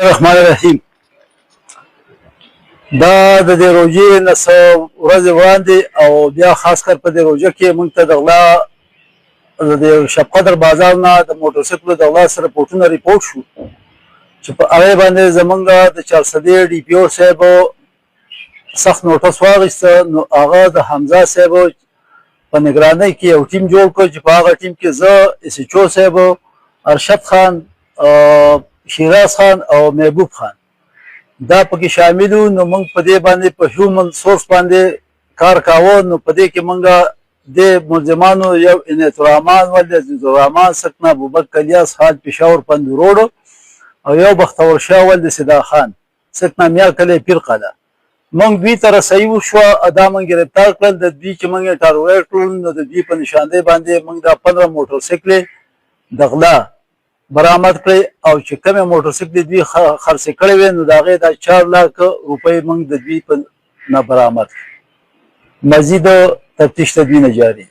الرحمن الرحیم. دا د دې روژې نه څه ورځې وړاندې او بیا خاص کر په دې روژه کې موږ ته د غلا د شب قدر بازار نه د موټرسایکلو د غلا سره رپورټونه ریپورټ شو چې په هغې باندې زمونږ د چارسدې ډي پي او صاحب سخت نوټس واخیسته. نو هغه د حمزه صاحب په نګرانۍ کې یو ټیم جوړ کړ چې په هغه ټیم کې زه اس ایچ او صاحب، ارشد خان، شیراز خان او محبوب خان دا پکې شامل وو. نو موږ په دې باندې په هیومن سورس باندې کار کاوه. نو په دې کې موږ د ملزمانو یو عنایت الرحمن ولد عزیز الرحمن سکنه ابوبکر الیاس حاج پېښور پند روډ او یو بختور شاه ولد صدا خان سکنه میا کلی پیر قلعه. موږ دوی ته رسایي وشوه، دا موږ ګرفتار کړل. د دوی چې موږ یې ټارګېټ کړل نو د دوی په نشاندهی باندې موږ دا 15 موټرسایکلې د غلا برآمد کړې او چې کومې موټرسایکلې دوی خرڅې کړې وې نو د هغې دا 4 لک روپۍ موږ د دوی په نه برآمد کړې. مزید تفتیش تدوین جاری.